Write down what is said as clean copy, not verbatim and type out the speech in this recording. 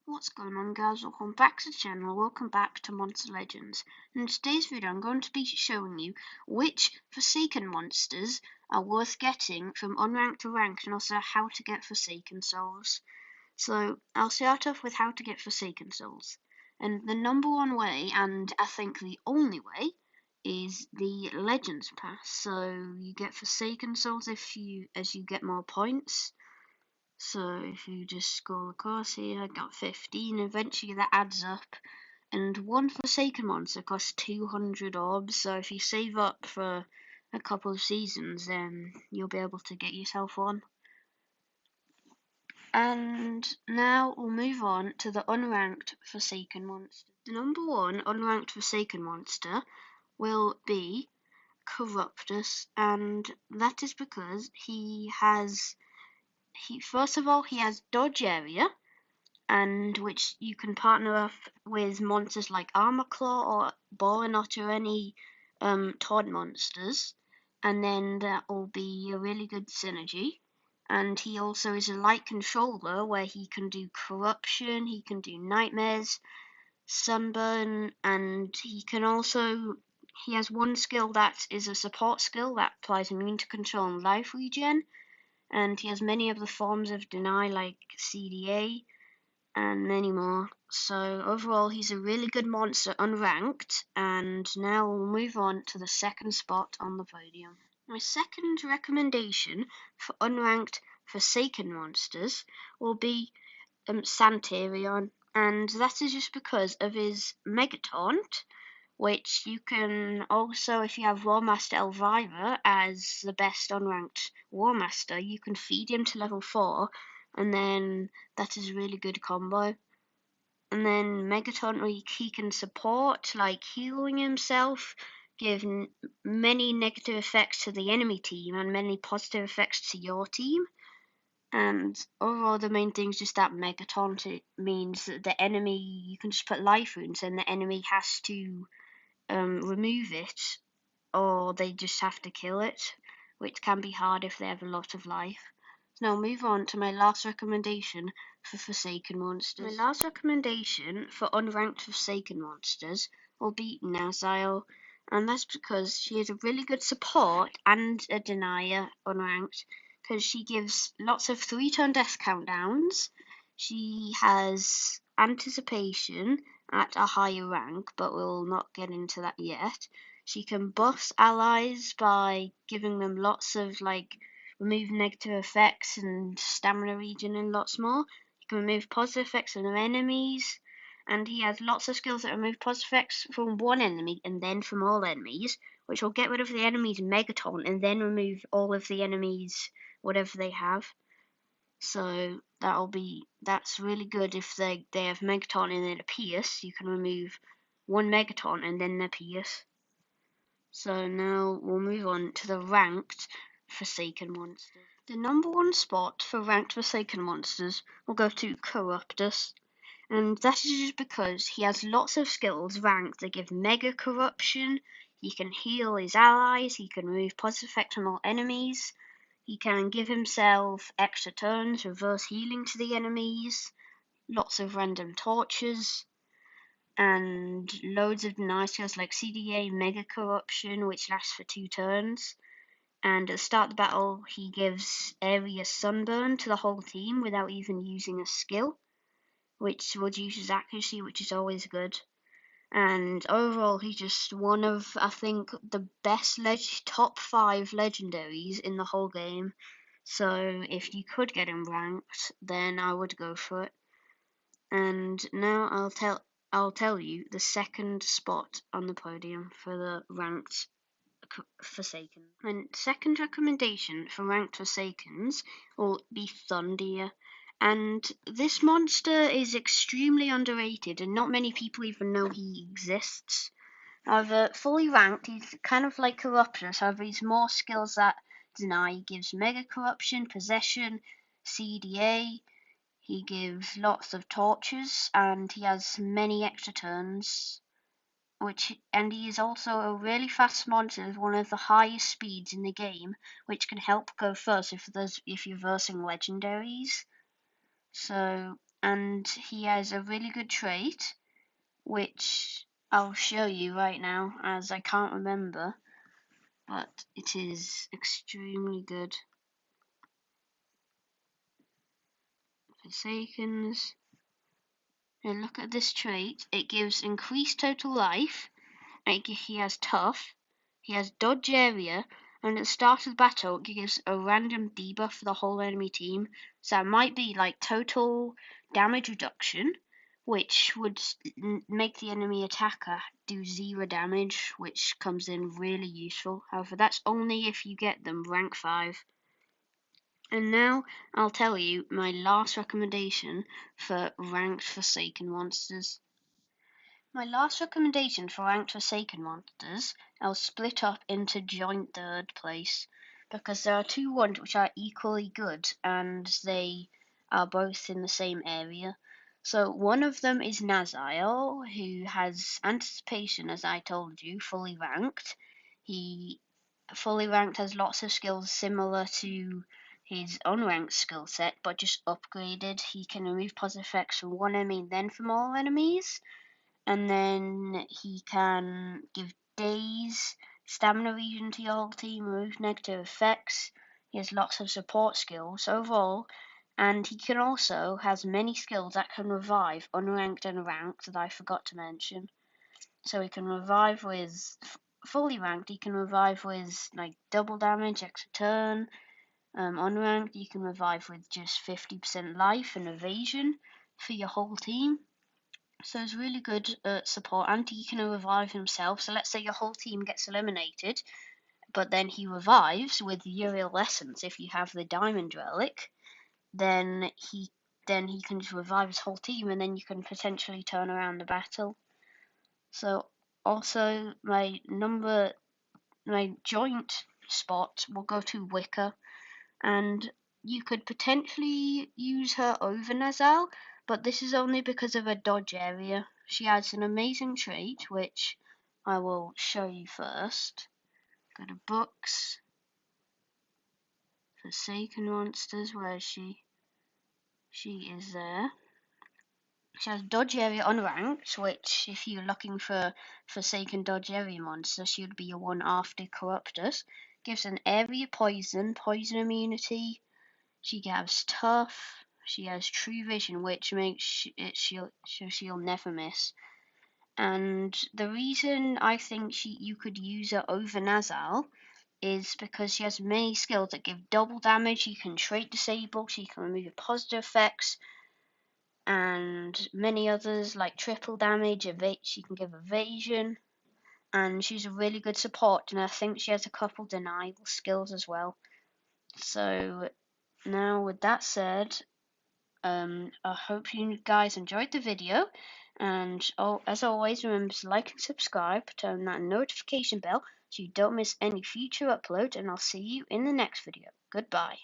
What's going on, guys? Welcome back to the channel. Welcome back to Monster Legends. In today's video I'm going to be showing you which Forsaken monsters are worth getting from Unranked to Ranked, and also how to get Forsaken Souls. So I'll start off with how to get Forsaken Souls. And the number one way, and I think the only way, is the Legends Pass. So you get Forsaken Souls as you get more points. So if you just scroll across here, I got 15, eventually that adds up, and one Forsaken monster costs 200 orbs, so if you save up for a couple of seasons, then you'll be able to get yourself one. And now we'll move on to the unranked Forsaken monster. The number one unranked Forsaken monster will be Corruptus, and that is because first of all, he has Dodge Area, and which you can partner up with monsters like Armor Claw or Boronot or any Taunt monsters, and then that will be a really good synergy. And he also is a light controller where he can do Corruption, he can do Nightmares, Sunburn, and he has one skill that is a support skill that applies immune to control and life regen, and he has many of the forms of deny like CDA and many more. So overall he's a really good monster unranked, and now we'll move on to the second spot on the podium. My second recommendation for unranked Forsaken monsters will be Santarion, and that is just because of his Mega Taunt, which you can also, if you have War Master Elvira as the best unranked War Master, you can feed him to level 4, and then that is a really good combo. And then Megaton, he can support, like healing himself, give many negative effects to the enemy team and many positive effects to your team. And overall, the main thing is just that Megaton. It means that the enemy, you can just put life runes and the enemy has to remove it, or they just have to kill it, which can be hard if they have a lot of life. So now move on to my last recommendation for Forsaken monsters. My last recommendation for unranked Forsaken monsters will be Nazio, and that's because she is a really good support and a denier unranked, because she gives lots of 3-turn death countdowns. She has anticipation at a higher rank, but we'll not get into that yet. She can buff allies by giving them lots of remove negative effects and stamina regen and lots more. He can remove positive effects from enemies, and he has lots of skills that remove positive effects from one enemy and then from all enemies, which will get rid of the enemy's Megaton and then remove all of the enemies whatever they have. So that's really good if they have Megaton and then a Pierce. You can remove one Megaton and then a Pierce. So now we'll move on to the ranked Forsaken monsters. The number one spot for ranked Forsaken monsters will go to Corruptus, and that is just because he has lots of skills ranked that give mega corruption. He can heal his allies, he can remove positive effect on all enemies, he can give himself extra turns, reverse healing to the enemies, lots of random tortures, and loads of Nazios like CDA, Mega Corruption, which lasts for 2 turns. And at the start of the battle, he gives Area Sunburn to the whole team without even using a skill, which reduces accuracy, which is always good. And overall, he's just one of, I think, the best top 5 legendaries in the whole game. So if you could get him ranked, then I would go for it. And now I'll tell you the second spot on the podium for the ranked Forsaken. My second recommendation for ranked Forsakens will be Thundia. And this monster is extremely underrated, and not many people even know he exists. However, fully ranked, he's kind of like Corruptus. However, he's more skills that deny. He gives Mega Corruption, Possession, CDA. He gives lots of tortures, and he has many extra turns. And he is also a really fast monster with one of the highest speeds in the game, which can help go first if you're versing legendaries. So and he has a really good trait, which I'll show you right now, as I can't remember, but it is extremely good. Forsakens. Now look at this trait. It gives increased total life. He has tough. He has dodge area. And at the start of the battle, it gives a random debuff for the whole enemy team. So it might be like total damage reduction, which would make the enemy attacker do 0 damage, which comes in really useful. However, that's only if you get them rank 5. And now I'll tell you my last recommendation for ranked Forsaken monsters. My last recommendation for ranked Forsaken monsters, I'll split up into joint third place, because there are two ones which are equally good and they are both in the same area. So one of them is Nazio, who has anticipation, as I told you, fully ranked. He fully ranked has lots of skills similar to his unranked skill set, but just upgraded. He can remove positive effects from one enemy and then from all enemies. And then he can give daze, stamina regen to your whole team, remove negative effects. He has lots of support skills overall, and he can also has many skills that can revive unranked and ranked that I forgot to mention. So he can revive with fully ranked. He can revive with like double damage, extra turn. Unranked, you can revive with just 50% life and evasion for your whole team. So it's really good support, and he can revive himself. So let's say your whole team gets eliminated, but then he revives with Uriel Essence. If you have the Diamond Relic, then he can just revive his whole team, and then you can potentially turn around the battle. So also my joint spot will go to Wicca, and you could potentially use her over Nazal, but this is only because of her dodge area. She has an amazing trait, which I will show you first. Go to books, Forsaken Monsters, where is she? She is there. She has dodge area unranked, which if you're looking for Forsaken dodge area monster, she would be your one after Corruptus. Gives an area poison immunity. She gives tough. She has true vision, which makes it she'll never miss. And the reason I think you could use her over Nazal is because she has many skills that give double damage. She can trait disable. She can remove positive effects, and many others like triple damage. She can give evasion, and she's a really good support. And I think she has a couple denial skills as well. So now, with that said, I hope you guys enjoyed the video, and as always, remember to like and subscribe, turn that notification bell so you don't miss any future uploads, and I'll see you in the next video. Goodbye.